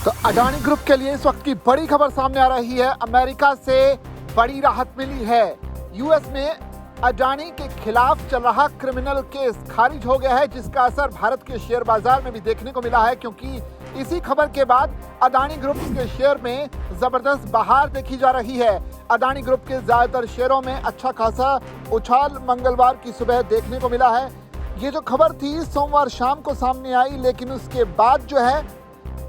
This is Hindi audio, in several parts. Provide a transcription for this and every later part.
तो अडानी ग्रुप के लिए इस वक्त की बड़ी खबर सामने आ रही है। अमेरिका से बड़ी राहत मिली है। यूएस में अडानी के खिलाफ चल रहा क्रिमिनल केस खारिज हो गया है, जिसका असर भारत के शेयर बाजार में भी देखने को मिला है, क्योंकि इसी खबर के बाद अडानी ग्रुप के शेयर में जबरदस्त बहार देखी जा रही है। अडानी ग्रुप के ज्यादातर शेयरों में अच्छा खासा उछाल मंगलवार की सुबह देखने को मिला है। ये जो खबर थी सोमवार शाम को सामने आई, लेकिन उसके बाद जो है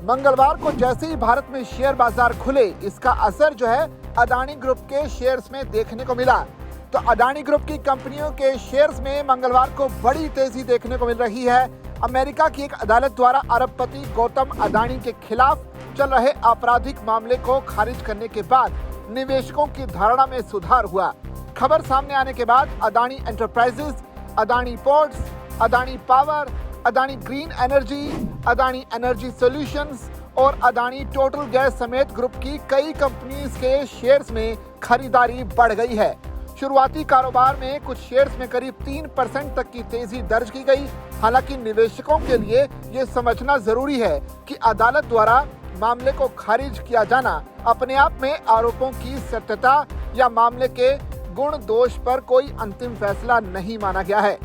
मंगलवार को जैसे ही भारत में शेयर बाजार खुले, इसका असर जो है अडानी ग्रुप के शेयर्स में देखने को मिला। तो अडानी ग्रुप की कंपनियों के शेयर्स में मंगलवार को बड़ी तेजी देखने को मिल रही है। अमेरिका की एक अदालत द्वारा अरबपति गौतम अडानी के खिलाफ चल रहे आपराधिक मामले को खारिज करने के बाद निवेशकों की धारणा में सुधार हुआ। खबर सामने आने के बाद Adani enterprises, Adani ports, Adani power, Adani green energy, Adani energy solutions और अडानी टोटल गैस समेत ग्रुप की कई कंपनीज के शेयर्स में खरीदारी बढ़ गई है। शुरुआती कारोबार में कुछ शेयर्स में करीब 3% तक की तेजी दर्ज की गई। हालांकि निवेशकों के लिए ये समझना जरूरी है कि अदालत द्वारा मामले को खारिज किया जाना अपने आप में आरोपों की सत्यता या मामले के गुण दोष पर कोई अंतिम फैसला नहीं माना गया है।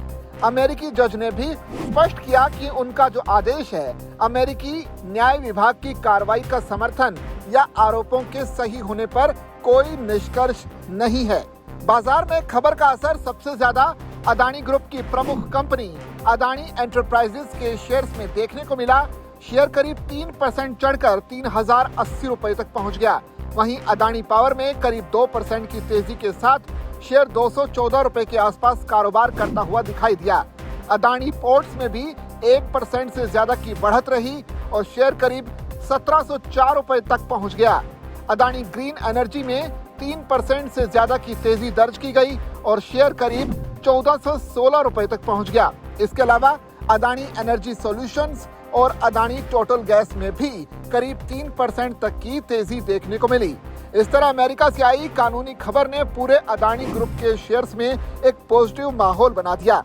अमेरिकी जज ने भी स्पष्ट किया कि उनका जो आदेश है अमेरिकी न्याय विभाग की कार्रवाई का समर्थन या आरोपों के सही होने पर कोई निष्कर्ष नहीं है। बाजार में खबर का असर सबसे ज्यादा अडानी ग्रुप की प्रमुख कंपनी अडानी एंटरप्राइजेज के शेयर्स में देखने को मिला। शेयर करीब 3% चढ़कर 3080 रुपए तक पहुंच गया। वहीं अडानी पावर में करीब 2% की तेजी के साथ शेयर 214 रुपए के आसपास कारोबार करता हुआ दिखाई दिया। अडानी पोर्ट्स में भी 1% से ज्यादा की बढ़त रही और शेयर करीब 1704 रुपए तक पहुंच गया। अडानी ग्रीन एनर्जी में 3% से ज्यादा की तेजी दर्ज की गई और शेयर करीब 1416 रुपए तक पहुंच गया। इसके अलावा अडानी एनर्जी सॉल्यूशंस और अडानी टोटल गैस में भी करीब 3% तक की तेजी देखने को मिली। इस तरह अमेरिका से आई कानूनी खबर ने पूरे अडानी ग्रुप के शेयर्स में एक पॉजिटिव माहौल बना दिया।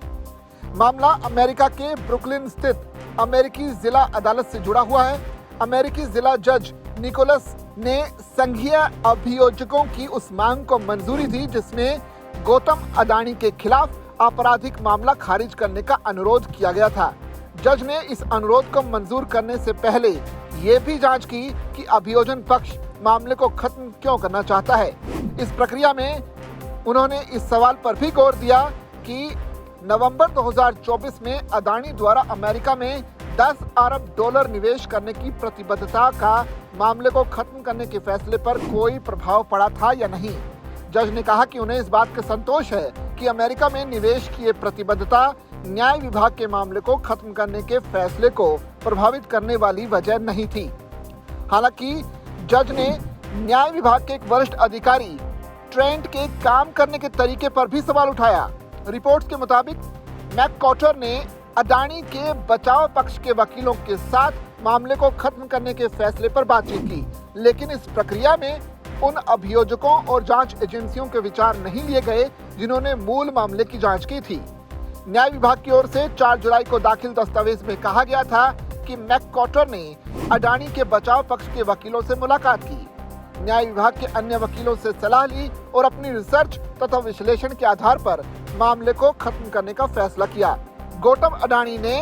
मामला अमेरिका के ब्रुकलिन स्थित अमेरिकी जिला अदालत से जुड़ा हुआ है। अमेरिकी जिला जज निकोलस ने संघीय अभियोजकों की उस मांग को मंजूरी दी जिसमें गौतम अडानी के खिलाफ आपराधिक मामला खारिज करने का अनुरोध किया गया था। जज ने इस अनुरोध को मंजूर करने से पहले ये भी जांच की कि अभियोजन पक्ष मामले को खत्म क्यों करना चाहता है। इस प्रक्रिया में उन्होंने इस सवाल पर भी गौर दिया कि नवंबर 2024 में अडानी द्वारा अमेरिका में 10 अरब डॉलर निवेश करने की प्रतिबद्धता का मामले को खत्म करने के फैसले पर कोई प्रभाव पड़ा था या नहीं। जज ने कहा कि उन्हें इस बात का संतोष है कि अमेरिका में निवेश की प्रतिबद्धता न्याय विभाग के मामले को खत्म करने के फैसले को प्रभावित करने वाली वजह नहीं थी। हालांकि जज ने न्याय विभाग के एक वरिष्ठ अधिकारी ट्रेंट के काम करने के तरीके पर भी सवाल उठाया। रिपोर्ट्स के मुताबिक मैककॉटर ने अडानी के बचाव पक्ष के वकीलों के साथ मामले को खत्म करने के फैसले पर बातचीत की, लेकिन इस प्रक्रिया में उन अभियोजकों और जांच एजेंसियों के विचार नहीं लिए गए जिन्होंने मूल मामले की जांच की थी। न्याय विभाग की ओर से 4 जुलाई को दाखिल दस्तावेज में कहा गया था कि मैककॉटर ने अडानी के बचाव पक्ष के वकीलों से मुलाकात की, न्याय विभाग के अन्य वकीलों से सलाह ली और अपनी रिसर्च तथा विश्लेषण के आधार पर मामले को खत्म करने का फैसला किया। गौतम अडानी ने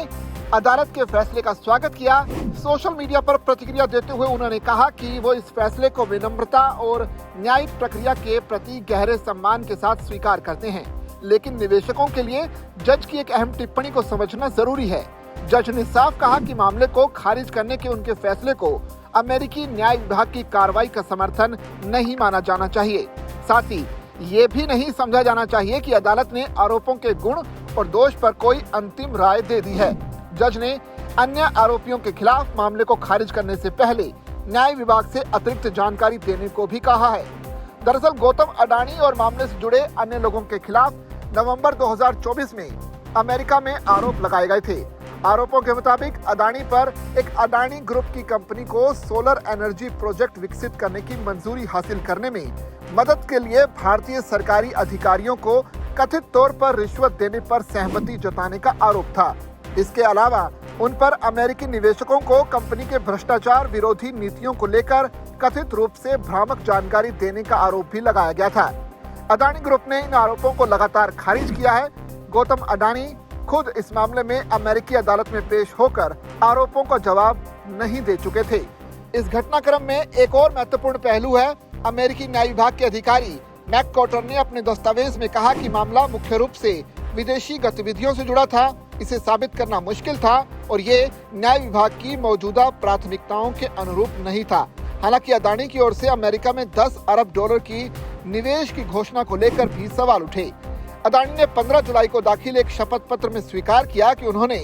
अदालत के फैसले का स्वागत किया। सोशल मीडिया पर प्रतिक्रिया देते हुए उन्होंने कहा कि वो इस फैसले को विनम्रता और न्यायिक प्रक्रिया के प्रति गहरे सम्मान के साथ स्वीकार करते हैं, लेकिन निवेशकों के लिए जज की एक अहम टिप्पणी को समझना जरूरी है। जज ने साफ कहा कि मामले को खारिज करने के उनके फैसले को अमेरिकी न्याय विभाग की कार्रवाई का समर्थन नहीं माना जाना चाहिए। साथ ही ये भी नहीं समझा जाना चाहिए कि अदालत ने आरोपों के गुण और दोष पर कोई अंतिम राय दे दी है। जज ने अन्य आरोपियों के खिलाफ मामले को खारिज करने से पहले न्याय विभाग से अतिरिक्त जानकारी देने को भी कहा है। दरअसल गौतम अडानी और मामले से जुड़े अन्य लोगों के खिलाफ नवंबर 2024 में अमेरिका में आरोप लगाए गए थे। आरोपों के मुताबिक अडानी पर एक अडानी ग्रुप की कंपनी को सोलर एनर्जी प्रोजेक्ट विकसित करने की मंजूरी हासिल करने में मदद के लिए भारतीय सरकारी अधिकारियों को कथित तौर पर रिश्वत देने पर सहमति जताने का आरोप था। इसके अलावा उन पर अमेरिकी निवेशकों को कंपनी के भ्रष्टाचार विरोधी नीतियों को लेकर कथित रूप से भ्रामक जानकारी देने का आरोप भी लगाया गया था। अडानी ग्रुप ने इन आरोपों को लगातार खारिज किया है। गौतम अडानी खुद इस मामले में अमेरिकी अदालत में पेश होकर आरोपों का जवाब नहीं दे चुके थे। इस घटनाक्रम में एक और महत्वपूर्ण पहलू है। अमेरिकी न्याय विभाग के अधिकारी मैककॉर्टर ने अपने दस्तावेज में कहा कि मामला मुख्य रूप से विदेशी गतिविधियों से जुड़ा था। इसे साबित करना मुश्किल था और ये न्याय विभाग की मौजूदा प्राथमिकताओं के अनुरूप नहीं था। हालांकि अडानी की ओर से अमेरिका में 10 अरब डॉलर की निवेश की घोषणा को लेकर भी सवाल उठे। अडानी ने 15 जुलाई को दाखिल एक शपथ पत्र में स्वीकार किया कि उन्होंने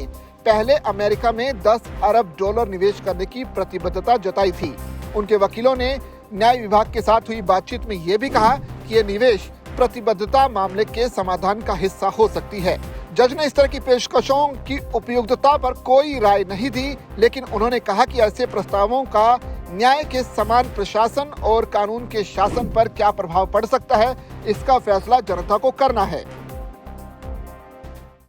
पहले अमेरिका में 10 अरब डॉलर निवेश करने की प्रतिबद्धता जताई थी। उनके वकीलों ने न्याय विभाग के साथ हुई बातचीत में ये भी कहा कि ये निवेश प्रतिबद्धता मामले के समाधान का हिस्सा हो सकती है। जज ने इस तरह की पेशकशों की उपयुक्तता पर कोई राय नहीं दी, लेकिन उन्होंने कहा कि ऐसे प्रस्तावों का न्याय के समान प्रशासन और कानून के शासन पर क्या प्रभाव पड़ सकता है, इसका फैसला जनता को करना है।